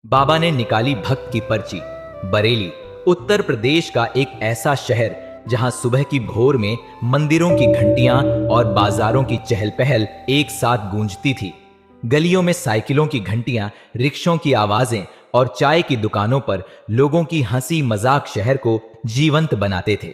बाबा ने निकाली भक्त की पर्ची। बरेली उत्तर प्रदेश का एक ऐसा शहर जहां सुबह की भोर में मंदिरों की घंटियां और बाजारों की चहल पहल एक साथ गूंजती थी। गलियों में साइकिलों की घंटियां, रिक्शों की आवाजें और चाय की दुकानों पर लोगों की हंसी मजाक शहर को जीवंत बनाते थे।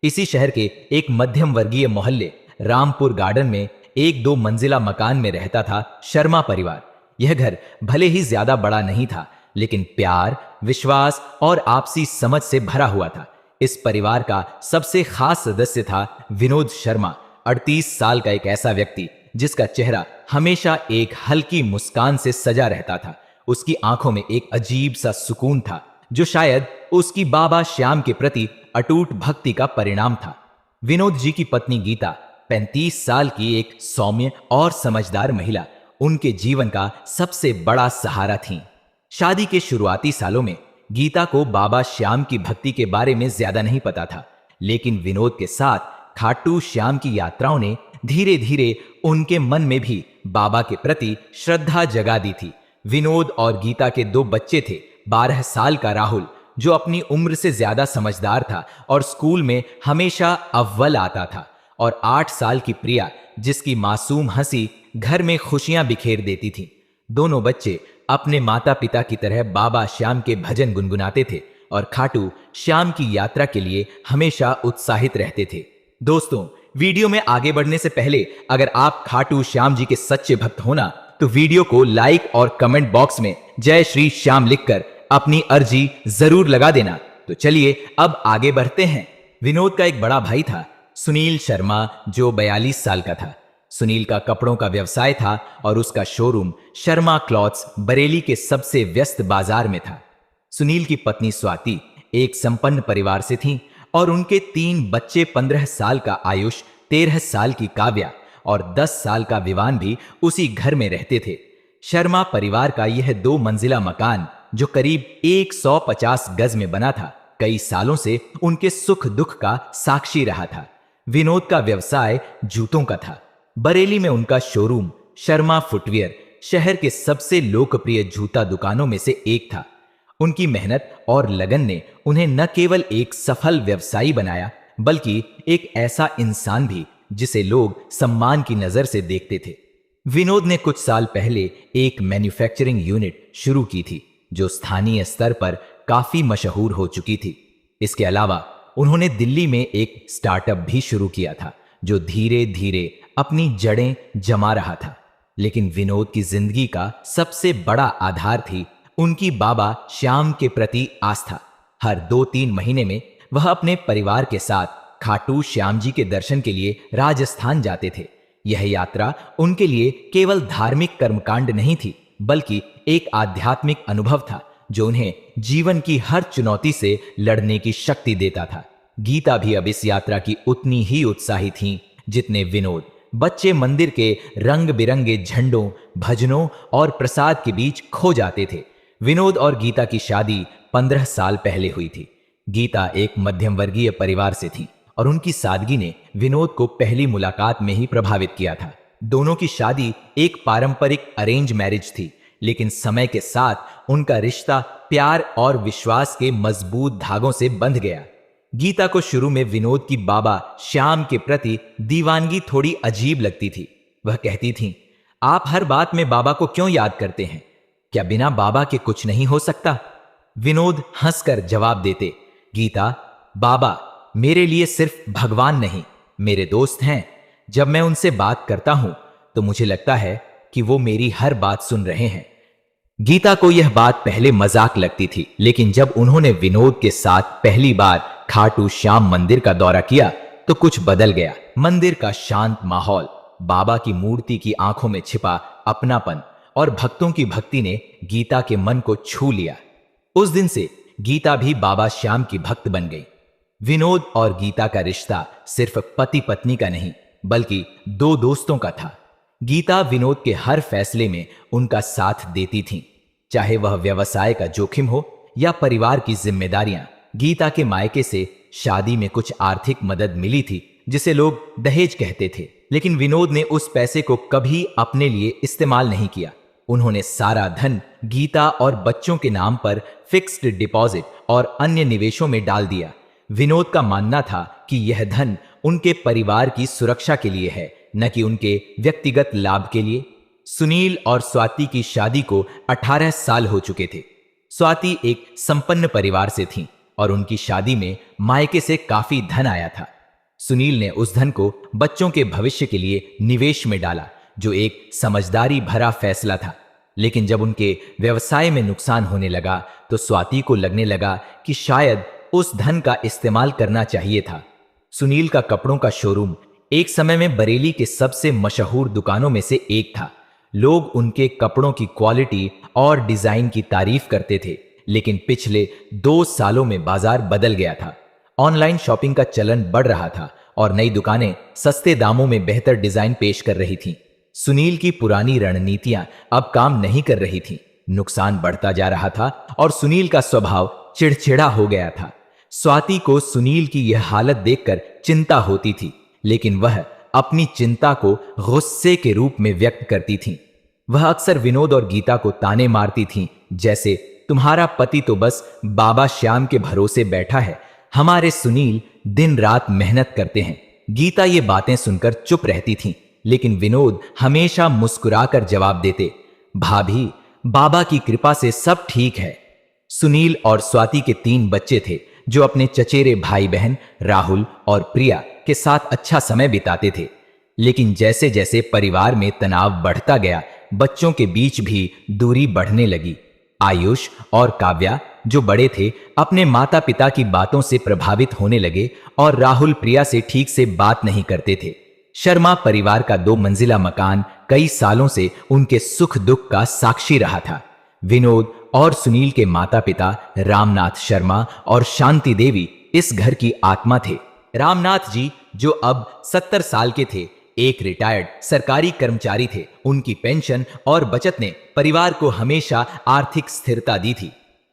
इसी शहर के एक मध्यम वर्गीय मोहल्ले रामपुर गार्डन में एक दो मंजिला मकान में रहता था शर्मा परिवार। यह घर भले ही ज्यादा बड़ा नहीं था, लेकिन प्यार, विश्वास और आपसी समझ से भरा हुआ था। इस परिवार का सबसे खास सदस्य था विनोद शर्मा, 38 साल का एक ऐसा व्यक्ति जिसका चेहरा हमेशा एक हल्की मुस्कान से सजा रहता था। उसकी आंखों में एक अजीब सा सुकून था, जो शायद उसकी बाबा श्याम के प्रति अटूट भक्ति का परिणाम था। विनोद जी की पत्नी गीता 35 साल की एक सौम्य और समझदार महिला उनके जीवन का सबसे बड़ा सहारा थीं। शादी के शुरुआती सालों में गीता को बाबा श्याम की भक्ति के बारे में ज्यादा नहीं पता था, लेकिन विनोद के साथ खाटू श्याम की यात्राओं ने धीरे धीरे उनके मन में भी बाबा के प्रति श्रद्धा जगा दी थी। विनोद और गीता के दो बच्चे थे। 12 साल का राहुल, जो अपनी उम्र से ज्यादा समझदार था और स्कूल में हमेशा अव्वल आता था, और 8 साल की प्रिया, जिसकी मासूम हंसी घर में खुशियां बिखेर देती थी। दोनों बच्चे अपने माता पिता की तरह बाबा श्याम के भजन गुनगुनाते थे और खाटू श्याम की यात्रा के लिए हमेशा उत्साहित रहते थे। दोस्तों, वीडियो में आगे बढ़ने से पहले अगर आप खाटू श्याम जी के सच्चे भक्त होना तो वीडियो को लाइक और कमेंट बॉक्स में जय श्री श्याम लिखकर अपनी अर्जी जरूर लगा देना। तो चलिए अब आगे बढ़ते हैं। विनोद का एक बड़ा भाई था, सुनील शर्मा, जो 42 साल का था। सुनील का कपड़ों का व्यवसाय था और उसका शोरूम शर्मा क्लॉथ्स बरेली के सबसे व्यस्त बाजार में था। सुनील की पत्नी स्वाति एक संपन्न परिवार से थी और उनके 3 बच्चे, 15 साल का आयुष, 13 साल की काव्या और 10 साल का विवान भी उसी घर में रहते थे। शर्मा परिवार का यह 2 मंजिला मकान, जो करीब 150 गज में बना था, कई सालों से उनके सुख दुख का साक्षी रहा था। विनोद का व्यवसाय जूतों का था। बरेली में उनका शोरूम शर्मा फुटवियर शहर के सबसे लोकप्रिय जूता दुकानों में से एक था। उनकी मेहनत और लगन ने उन्हें न केवल एक सफल व्यवसायी बनाया, बल्कि एक ऐसा इंसान भी जिसे लोग सम्मान की नजर से देखते थे। विनोद ने कुछ साल पहले एक मैन्युफैक्चरिंग यूनिट शुरू की थी, जो स्थानीय स्तर पर काफी मशहूर हो चुकी थी। इसके अलावा उन्होंने दिल्ली में एक स्टार्टअप भी शुरू किया था, जो धीरे धीरे अपनी जड़ें जमा रहा था। लेकिन विनोद की जिंदगी का सबसे बड़ा आधार थी उनकी बाबा श्याम के प्रति आस्था। हर 2-3 महीने में वह अपने परिवार के साथ खाटू श्याम जी के दर्शन के लिए राजस्थान जाते थे। यह यात्रा उनके लिए केवल धार्मिक कर्मकांड नहीं थी, बल्कि एक आध्यात्मिक अनुभव था, जो उन्हें जीवन की हर चुनौती से लड़ने की शक्ति देता था। गीता भी अब इस यात्रा की उतनी ही उत्साही थीं जितने विनोद। बच्चे मंदिर के रंग बिरंगे झंडों, भजनों और प्रसाद के बीच खो जाते थे। विनोद और गीता की शादी 15 साल पहले हुई थी। गीता एक मध्यम वर्गीय परिवार से थी और उनकी सादगी ने विनोद को पहली मुलाकात में ही प्रभावित किया था। दोनों की शादी एक पारंपरिक अरेंज मैरिज थी, लेकिन समय के साथ उनका रिश्ता प्यार और विश्वास के मजबूत धागों से बंध गया। गीता को शुरू में विनोद की बाबा श्याम के प्रति दीवानगी थोड़ी अजीब लगती थी। वह कहती थीं, आप हर बात में बाबा को क्यों याद करते हैं? क्या बिना बाबा के कुछ नहीं हो सकता? विनोद हंसकर जवाब देते, गीता, बाबा मेरे लिए सिर्फ भगवान नहीं, मेरे दोस्त हैं। जब मैं उनसे बात करता हूं तो मुझे लगता है कि वो मेरी हर बात सुन रहे हैं। गीता को यह बात पहले मजाक लगती थी, लेकिन जब उन्होंने विनोद के साथ पहली बार खाटू श्याम मंदिर का दौरा किया तो कुछ बदल गया। मंदिर का शांत माहौल, बाबा की मूर्ति की आंखों में छिपा अपनापन और भक्तों की भक्ति ने गीता के मन को छू लिया। उस दिन से गीता भी बाबा श्याम की भक्त बन गई। विनोद और गीता का रिश्ता सिर्फ पति पत्नी का नहीं, बल्कि 2 दोस्तों का था। गीता विनोद के हर फैसले में उनका साथ देती थी, चाहे वह व्यवसाय का जोखिम हो या परिवार की जिम्मेदारियां। गीता के मायके से शादी में कुछ आर्थिक मदद मिली थी, जिसे लोग दहेज कहते थे, लेकिन विनोद ने उस पैसे को कभी अपने लिए इस्तेमाल नहीं किया। उन्होंने सारा धन गीता और बच्चों के नाम पर फिक्स्ड डिपॉजिट और अन्य निवेशों में डाल दिया। विनोद का मानना था कि यह धन उनके परिवार की सुरक्षा के लिए है, न कि उनके व्यक्तिगत लाभ के लिए। सुनील और स्वाति की शादी को 18 साल हो चुके थे। स्वाति एक संपन्न परिवार से थी और उनकी शादी में मायके से काफी धन आया था। सुनील ने उस धन को बच्चों के भविष्य के लिए निवेश में डाला, जो एक समझदारी भरा फैसला था। लेकिन जब उनके व्यवसाय में नुकसान होने लगा तो स्वाति को लगने लगा कि शायद उस धन का इस्तेमाल करना चाहिए था। सुनील का कपड़ों का शोरूम एक समय में बरेली के सबसे मशहूर दुकानों में से एक था। लोग उनके कपड़ों की क्वालिटी और डिजाइन की तारीफ करते थे, लेकिन पिछले 2 सालों में बाजार बदल गया था। ऑनलाइन शॉपिंग का चलन बढ़ रहा था और नई दुकानें सस्ते दामों में बेहतर डिजाइन पेश कर रही थीं। सुनील की पुरानी रणनीतियां अब काम नहीं कर रही थीं। नुकसान बढ़ता जा रहा था और सुनील का स्वभाव चिड़चिड़ा हो गया था। स्वाति को सुनील की यह हालत देखकर चिंता होती थी, लेकिन वह अपनी चिंता को गुस्से के रूप में व्यक्त करती थी। वह अक्सर विनोद और गीता को ताने मारती थी, जैसे तुम्हारा पति तो बस बाबा श्याम के भरोसे बैठा है, हमारे सुनील दिन रात मेहनत करते हैं। गीता ये बातें सुनकर चुप रहती थी, लेकिन विनोद हमेशा मुस्कुराकर जवाब देते, भाभी, बाबा की कृपा से सब ठीक है। सुनील और स्वाति के 3 बच्चे थे, जो अपने चचेरे भाई बहन राहुल और प्रिया के साथ अच्छा समय बिताते थे। लेकिन जैसे जैसे परिवार में तनाव बढ़ता गया, बच्चों के बीच भी दूरी बढ़ने लगी। आयुष और काव्या, जो बड़े थे, अपने माता पिता की बातों से प्रभावित होने लगे और राहुल प्रिया से ठीक से बात नहीं करते थे। शर्मा परिवार का 2 मंजिला मकान कई सालों से उनके सुख दुख का साक्षी रहा था। विनोद और सुनील के माता पिता रामनाथ शर्मा और शांति देवी इस घर की आत्मा थे। रामनाथ जी, जो अब 70 साल के थे, एक रिटायर्ड सरकारी कर्मचारी थे। उनकी पेंशन और बचत ने परिवार को हमेशा आर्थिक स्थिरता दी थी।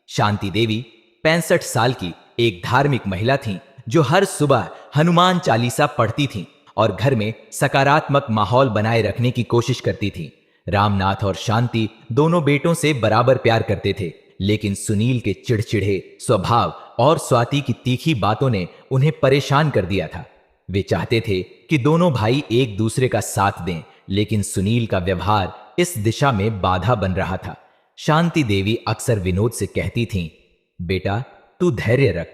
शांति देवी 65 साल की एक धार्मिक महिला थीं, जो हर सुबह हनुमान चालीसा पढ़ती थीं और घर में सकारात्मक माहौल बनाए रखने की कोशिश करती थीं। रामनाथ और शांति दोनों बेटों से बराबर प्यार करते थे, लेकिन सुनील के चिड़चिड़े स्वभाव और स्वाति की तीखी बातों ने उन्हें परेशान कर दिया था। वे चाहते थे कि दोनों भाई एक दूसरे का साथ दें, लेकिन सुनील का व्यवहार इस दिशा में बाधा बन रहा था। शांति देवी अक्सर विनोद से कहती थीं, बेटा, तू धैर्य रख,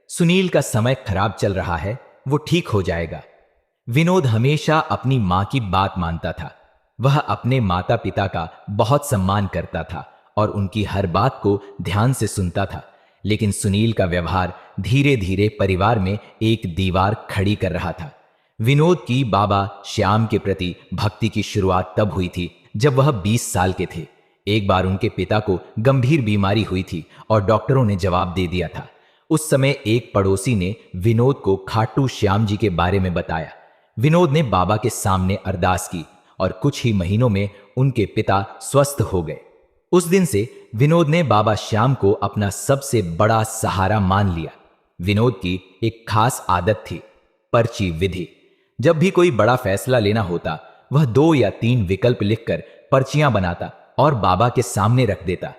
सुनील का समय खराब चल रहा है, वो ठीक हो जाएगा। विनोद हमेशा अपनी मां की बात मानता था। वह अपने माता पिता का बहुत सम्मान करता था और उनकी हर बात को ध्यान से सुनता था, लेकिन सुनील का व्यवहार धीरे धीरे परिवार में एक दीवार खड़ी कर रहा था। विनोद की बाबा श्याम के प्रति भक्ति की शुरुआत तब हुई थी जब वह 20 साल के थे। एक बार उनके पिता को गंभीर बीमारी हुई थी और डॉक्टरों ने जवाब दे दिया था। उस समय एक पड़ोसी ने विनोद को खाटू श्याम जी के बारे में बताया। विनोद ने बाबा के सामने अरदास की और कुछ ही महीनों में उनके पिता स्वस्थ हो गए। उस दिन से विनोद ने बाबा श्याम को अपना सबसे बड़ा सहारा मान लिया। विनोद की एक खास आदत थी, पर्ची विधि। जब भी कोई बड़ा फैसला लेना होता, वह 2 या 3 विकल्प लिखकर पर्चियां बनाता और बाबा के सामने रख देता।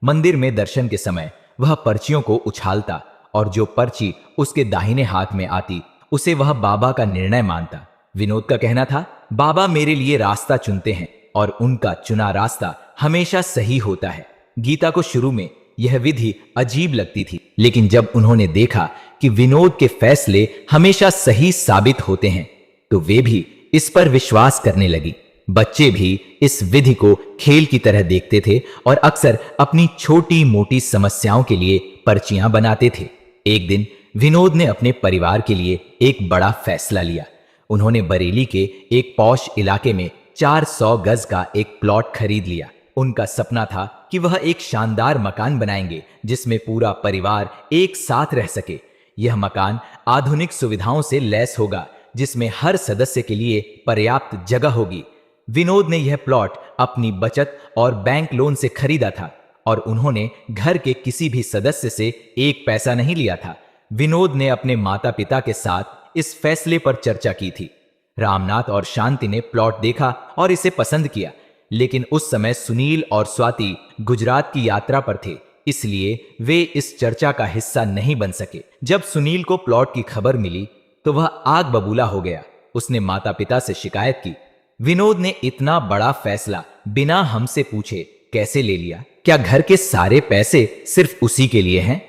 मंदिर में दर्शन के समय वह पर्चियों को उछालता और जो पर्ची उसके दाहिने हाथ में आती, उसे वह बाबा का निर्णय मानता। विनोद का कहना था, बाबा मेरे लिए रास्ता चुनते हैं और उनका चुना रास्ता हमेशा सही होता है। गीता को शुरू में यह विधि अजीब लगती थी, लेकिन जब उन्होंने देखा कि विनोद के फैसले हमेशा सही साबित होते हैं, तो वे भी इस पर विश्वास करने लगी। बच्चे भी इस विधि को खेल की तरह देखते थे और अक्सर अपनी छोटी मोटी समस्याओं के लिए पर्चियां बनाते थे। एक दिन विनोद ने अपने परिवार के लिए एक बड़ा फैसला लिया। उन्होंने बरेली के एक पॉश इलाके में 400 गज का एक प्लॉट खरीद लिया। उनका सपना था कि वह एक शानदार मकान बनाएंगे जिसमें पूरा परिवार एक साथ रह सके। यह मकान आधुनिक सुविधाओं से लैस होगा, जिसमें हर सदस्य के लिए पर्याप्त जगह होगी। विनोद ने यह प्लॉट अपनी बचत और बैंक लोन से खरीदा था और उन्होंने घर के किसी भी सदस्य से 1 पैसा नहीं लिया था। विनोद ने अपने माता पिता के साथ इस फैसले पर चर्चा की थी। रामनाथ और शांति ने प्लॉट देखा और इसे पसंद किया, लेकिन उस समय सुनील और स्वाति गुजरात की यात्रा पर थे, इसलिए वे इस चर्चा का हिस्सा नहीं बन सके। जब सुनील को प्लॉट की खबर मिली तो वह आग बबूला हो गया। उसने माता पिता से शिकायत की, विनोद ने इतना बड़ा फैसला बिना हमसे पूछे कैसे ले लिया? क्या घर के सारे पैसे सिर्फ उसी के लिए हैं?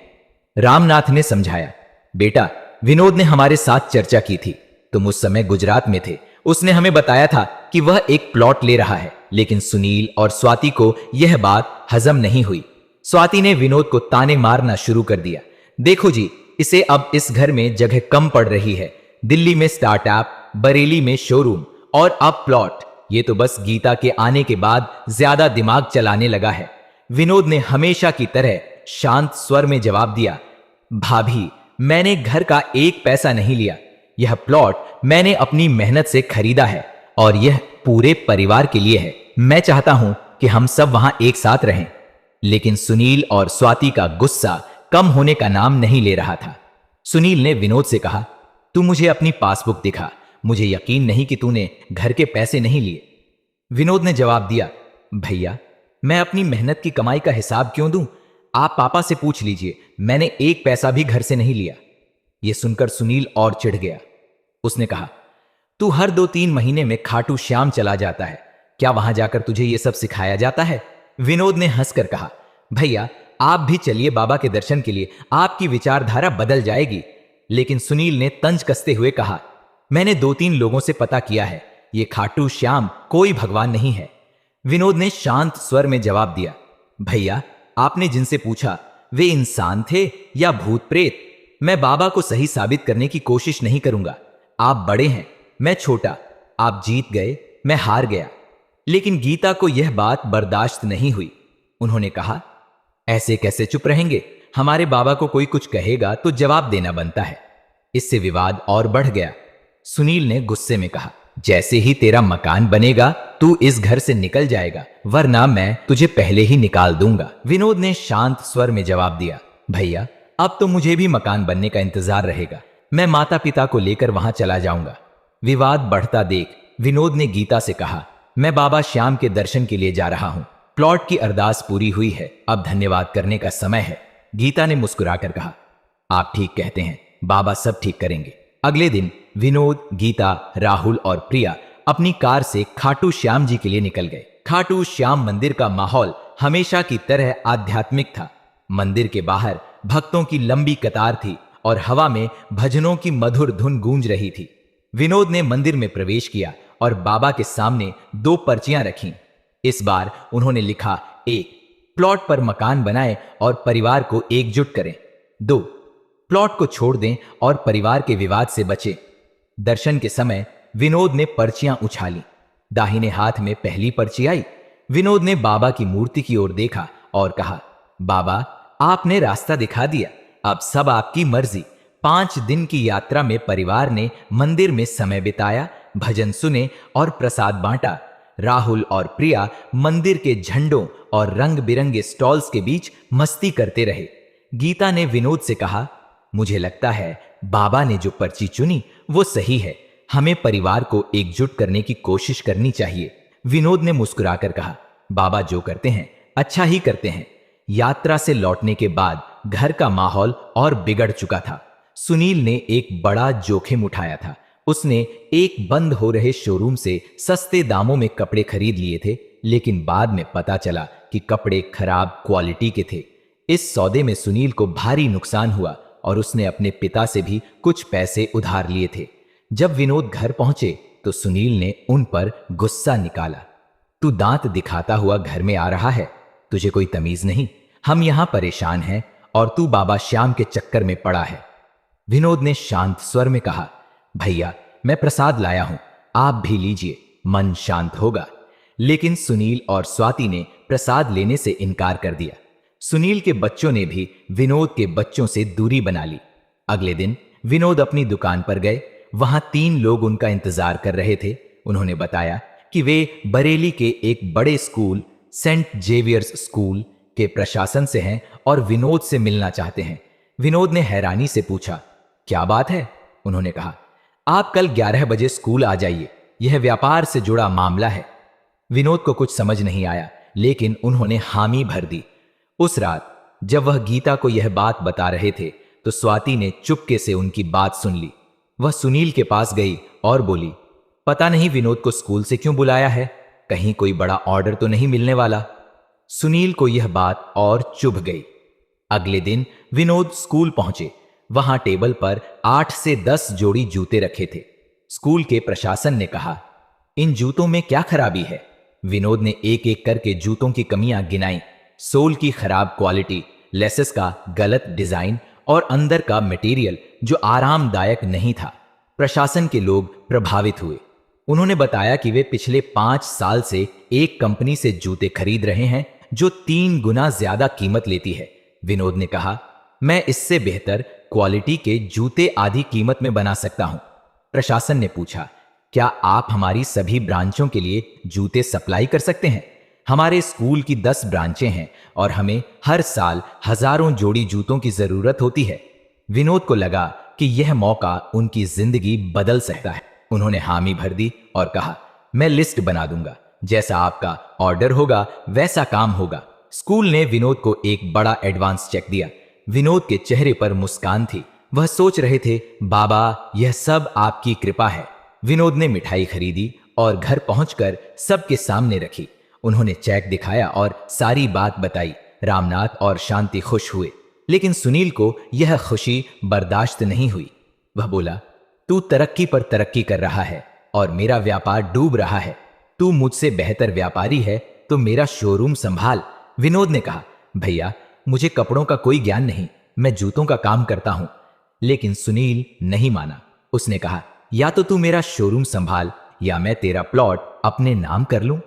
रामनाथ ने समझाया, बेटा, विनोद ने हमारे साथ चर्चा की थी, तुम उस समय गुजरात में थे। उसने हमें बताया था कि वह एक प्लॉट ले रहा है, लेकिन सुनील और स्वाति को यह बात हजम नहीं हुई। स्वाति ने विनोद को ताने मारना शुरू कर दिया, देखो जी, इसे अब इस घर में जगह कम पड़ रही है। दिल्ली में स्टार्टअप, बरेली में शोरूम और अब प्लॉट। ये तो बस गीता के आने के बाद ज्यादा दिमाग चलाने लगा है। विनोद ने हमेशा की तरह शांत स्वर में जवाब दिया, भाभी, मैंने घर का एक पैसा नहीं लिया। यह प्लॉट मैंने अपनी मेहनत से खरीदा है और यह पूरे परिवार के लिए है। मैं चाहता हूं कि हम सब वहां एक साथ रहें। लेकिन सुनील और स्वाति का गुस्सा कम होने का नाम नहीं ले रहा था। सुनील ने विनोद से कहा, तू मुझे अपनी पासबुक दिखा, मुझे यकीन नहीं कि तूने घर के पैसे नहीं लिए। विनोद ने जवाब दिया, भैया, मैं अपनी मेहनत की कमाई का हिसाब क्यों दूं? आप पापा से पूछ लीजिए, मैंने एक पैसा भी घर से नहीं लिया। यह सुनकर सुनील और चिढ़ गया। उसने कहा, तू हर 2-3 महीने में खाटू श्याम चला जाता है, क्या वहां जाकर तुझे यह सब सिखाया जाता है? विनोद ने हंसकर कहा, भैया, आप भी चलिए बाबा के दर्शन के लिए, आपकी विचारधारा बदल जाएगी। लेकिन सुनील ने तंज कसते हुए कहा, मैंने 2-3 लोगों से पता किया है, ये खाटू श्याम कोई भगवान नहीं है। विनोद ने शांत स्वर में जवाब दिया, भैया, आपने जिनसे पूछा वे इंसान थे या भूत प्रेत? मैं बाबा को सही साबित करने की कोशिश नहीं करूंगा। आप बड़े हैं, मैं छोटा। आप जीत गए, मैं हार गया। लेकिन गीता को यह बात बर्दाश्त नहीं हुई। उन्होंने कहा, ऐसे कैसे चुप रहेंगे? हमारे बाबा को कोई कुछ कहेगा तो जवाब देना बनता है। इससे विवाद और बढ़ गया। सुनील ने गुस्से में कहा, जैसे ही तेरा मकान बनेगा तू इस घर से निकल जाएगा, वरना मैं तुझे पहले ही निकाल दूंगा। विनोद ने शांत स्वर में जवाब दिया, भैया, अब तो मुझे भी मकान बनने का इंतजार रहेगा। मैं माता पिता को लेकर वहां चला जाऊंगा। विवाद बढ़ता देख विनोद ने गीता से कहा, मैं बाबा श्याम के दर्शन के लिए जा रहा हूं। प्लॉट की अरदास पूरी हुई है, अब धन्यवाद करने का समय है। गीता ने मुस्कुराकर कहा, आप ठीक कहते हैं, बाबा सब ठीक करेंगे। अगले दिन विनोद, गीता, राहुल और प्रिया अपनी कार से खाटू श्याम जी के लिए निकल गए। खाटू श्याम मंदिर का माहौल हमेशा की तरह आध्यात्मिक था। मंदिर के बाहर भक्तों की लंबी कतार थी और हवा में भजनों की मधुर धुन गूंज रही थी। विनोद ने मंदिर में प्रवेश किया और बाबा के सामने 2 पर्चियां रखीं। इस बार उन्होंने लिखा, 1, प्लॉट पर मकान बनाएं और परिवार को एकजुट करें। 2, प्लॉट को छोड़ दें और परिवार के विवाद से बचें। दर्शन के समय विनोद ने पर्चियां उछाली। दाहिने हाथ में पहली पर्ची आई। विनोद ने बाबा की मूर्ति की ओर देखा और कहा, बाबा, आपने रास्ता दिखा दिया, अब सब आपकी मर्जी। 5 दिन की यात्रा में परिवार ने मंदिर में समय बिताया, भजन सुने और प्रसाद बांटा। राहुल और प्रिया मंदिर के झंडों और रंग बिरंगे स्टॉल्स के बीच मस्ती करते रहे। गीता ने विनोद से कहा, मुझे लगता है बाबा ने जो पर्ची चुनी वो सही है, हमें परिवार को एकजुट करने की कोशिश करनी चाहिए। विनोद ने मुस्कुराकर कहा, बाबा जो करते हैं अच्छा ही करते हैं। यात्रा से लौटने के बाद घर का माहौल और बिगड़ चुका था। सुनील ने एक बड़ा जोखिम उठाया था। उसने एक बंद हो रहे शोरूम से सस्ते दामों में कपड़े खरीद लिए थे, लेकिन बाद में पता चला कि कपड़े खराब क्वालिटी के थे। इस सौदे में सुनील को भारी नुकसान हुआ और उसने अपने पिता से भी कुछ पैसे उधार लिए थे। जब विनोद घर पहुंचे तो सुनील ने उन पर गुस्सा निकाला, तू दांत दिखाता हुआ घर में आ रहा है, तुझे कोई तमीज नहीं? हम यहां परेशान हैं और तू बाबा श्याम के चक्कर में पड़ा है। विनोद ने शांत स्वर में कहा, भैया, मैं प्रसाद लाया हूं, आप भी लीजिए, मन शांत होगा। लेकिन सुनील और स्वाति ने प्रसाद लेने से इनकार कर दिया। सुनील के बच्चों ने भी विनोद के बच्चों से दूरी बना ली। अगले दिन विनोद अपनी दुकान पर गए। वहां 3 लोग उनका इंतजार कर रहे थे। उन्होंने बताया कि वे बरेली के एक बड़े स्कूल, सेंट जेवियर्स स्कूल के प्रशासन से हैं और विनोद से मिलना चाहते हैं। विनोद ने हैरानी से पूछा, क्या बात है? उन्होंने कहा, आप कल 11 बजे स्कूल आ जाइए, यह व्यापार से जुड़ा मामला है। विनोद को कुछ समझ नहीं आया, लेकिन उन्होंने हामी भर दी। उस रात जब वह गीता को यह बात बता रहे थे तो स्वाति ने चुपके से उनकी बात सुन ली। वह सुनील के पास गई और बोली, पता नहीं विनोद को स्कूल से क्यों बुलाया है, कहीं कोई बड़ा ऑर्डर तो नहीं मिलने वाला। सुनील को यह बात और चुभ गई। अगले दिन विनोद स्कूल पहुंचे। वहां टेबल पर 8 से 10 जोड़ी जूते रखे थे। स्कूल के प्रशासन ने कहा, इन जूतों में क्या खराबी है? विनोद ने एक एक करके जूतों की कमियां गिनाई। सोल की खराब क्वालिटी, लेसेस का गलत डिजाइन और अंदर का मटेरियल जो आरामदायक नहीं था। प्रशासन के लोग प्रभावित हुए। उन्होंने बताया कि वे पिछले 5 साल से एक कंपनी से जूते खरीद रहे हैं जो 3 गुना ज्यादा कीमत लेती है। विनोद ने कहा, मैं इससे बेहतर क्वालिटी के जूते आधी कीमत में बना सकता हूं। प्रशासन ने पूछा, क्या आप हमारी सभी ब्रांचों के लिए जूते सप्लाई कर सकते हैं? हमारे स्कूल की 10 ब्रांचें हैं और हमें हर साल हजारों जोड़ी जूतों की जरूरत होती है। विनोद को लगा कि यह मौका उनकी जिंदगी बदल सकता है। उन्होंने हामी भर दी और कहा, मैं लिस्ट बना दूंगा, जैसा आपका ऑर्डर होगा वैसा काम होगा। स्कूल ने विनोद को एक बड़ा एडवांस चेक दिया। विनोद के चेहरे पर मुस्कान थी। वह सोच रहे थे, बाबा यह सब आपकी कृपा है। विनोद ने मिठाई खरीदी और घर पहुंचकर सबके सामने रखी। उन्होंने चेक दिखाया और सारी बात बताई। रामनाथ और शांति खुश हुए, लेकिन सुनील को यह खुशी बर्दाश्त नहीं हुई। वह बोला, तू तरक्की पर तरक्की कर रहा है और मेरा व्यापार डूब रहा है। तू मुझसे बेहतर व्यापारी है तो मेरा शोरूम संभाल। विनोद ने कहा, भैया मुझे कपड़ों का कोई ज्ञान नहीं, मैं जूतों का काम करता हूं। लेकिन सुनील नहीं माना। उसने कहा, या तो तू मेरा शोरूम संभाल या मैं तेरा प्लॉट अपने नाम कर लूं।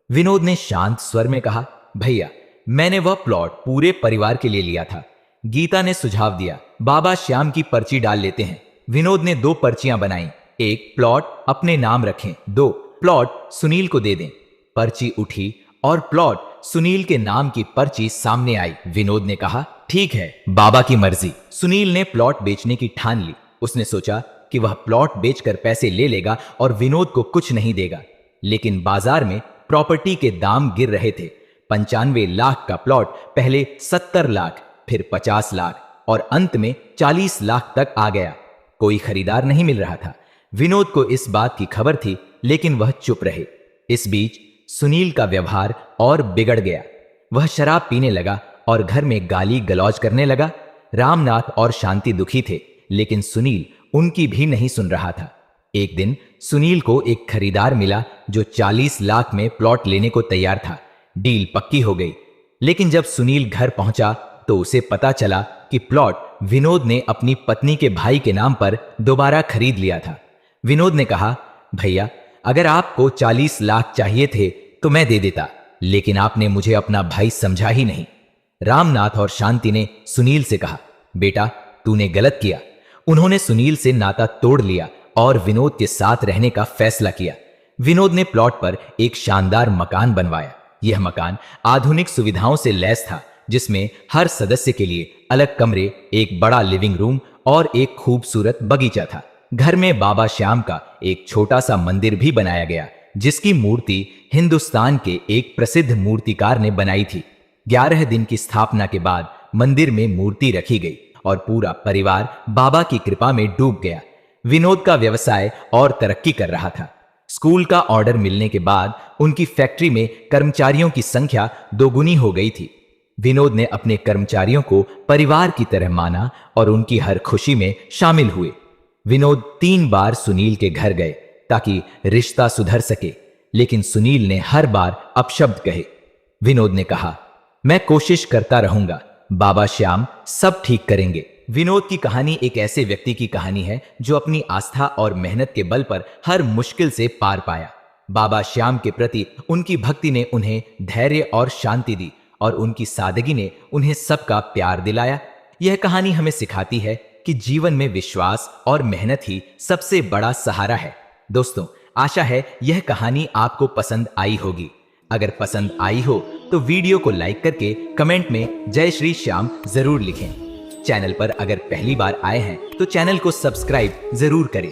विनोद ने शांत स्वर में कहा, भैया मैंने वह प्लॉट पूरे परिवार के लिए लिया था। गीता ने सुझाव दिया, बाबा श्याम की पर्ची डाल लेते हैं। विनोद ने 2 पर्चियां बनाई, एक प्लॉट अपने नाम रखें, 2 प्लॉट सुनील को दे दें। पर्ची उठी और प्लॉट सुनील के नाम की पर्ची सामने आई। विनोद ने कहा, ठीक है, बाबा की मर्जी। सुनील ने प्लॉट बेचने की ठान ली। उसने सोचा कि वह प्लॉट बेचकर पैसे ले लेगा और विनोद को कुछ नहीं देगा। लेकिन बाजार में प्रॉपर्टी के दाम गिर रहे थे। 95 लाख का प्लॉट पहले 70 लाख, फिर 50 लाख और अंत में 40 लाख तक आ गया। कोई खरीदार नहीं मिल रहा था। विनोद को इस बात की खबर थी, लेकिन वह चुप रहे। इस बीच सुनील का व्यवहार और बिगड़ गया। वह शराब पीने लगा और घर में गाली गलौज करने लगा। रामनाथ और शांति दुखी थे, लेकिन सुनील उनकी भी नहीं सुन रहा था। एक दिन सुनील को एक खरीदार मिला जो 40 लाख में प्लॉट लेने को तैयार था। डील पक्की हो गई। लेकिन जब सुनील घर पहुंचा तो उसे पता चला कि प्लॉट विनोद ने अपनी पत्नी के भाई के नाम पर दोबारा खरीद लिया था। विनोद ने कहा, भैया अगर आपको 40 लाख चाहिए थे तो मैं दे देता, लेकिन आपने मुझे अपना भाई समझा ही नहीं। रामनाथ और शांति ने सुनील से कहा, बेटा तूने गलत किया। उन्होंने सुनील से नाता तोड़ लिया और विनोद के साथ रहने का फैसला किया। विनोद ने प्लॉट पर एक शानदार मकान बनवाया। यह मकान आधुनिक सुविधाओं से लैस था, जिसमें हर सदस्य के लिए अलग कमरे, एक बड़ा लिविंग रूम और एक खूबसूरत बगीचा था। घर में बाबा श्याम का एक छोटा सा मंदिर भी बनाया गया, जिसकी मूर्ति हिंदुस्तान के एक प्रसिद्ध मूर्तिकार ने बनाई थी। 11 दिन की स्थापना के बाद मंदिर में मूर्ति रखी गई और पूरा परिवार बाबा की कृपा में डूब गया। विनोद का व्यवसाय और तरक्की कर रहा था। स्कूल का ऑर्डर मिलने के बाद उनकी फैक्ट्री में कर्मचारियों की संख्या 2 गुनी हो गई थी। विनोद ने अपने कर्मचारियों को परिवार की तरह माना और उनकी हर खुशी में शामिल हुए। विनोद 3 बार सुनील के घर गए ताकि रिश्ता सुधर सके, लेकिन सुनील ने हर बार अपशब्द कहे। विनोद ने कहा, मैं कोशिश करता रहूंगा, बाबा श्याम सब ठीक करेंगे। विनोद की कहानी एक ऐसे व्यक्ति की कहानी है जो अपनी आस्था और मेहनत के बल पर हर मुश्किल से पार पाया। बाबा श्याम के प्रति उनकी भक्ति ने उन्हें धैर्य और शांति दी और उनकी सादगी ने उन्हें सबका प्यार दिलाया। यह कहानी हमें सिखाती है कि जीवन में विश्वास और मेहनत ही सबसे बड़ा सहारा है। दोस्तों, आशा है यह कहानी आपको पसंद आई होगी। अगर पसंद आई हो तो वीडियो को लाइक करके कमेंट में जय श्री श्याम जरूर लिखें। चैनल पर अगर पहली बार आए हैं तो चैनल को सब्सक्राइब जरूर करें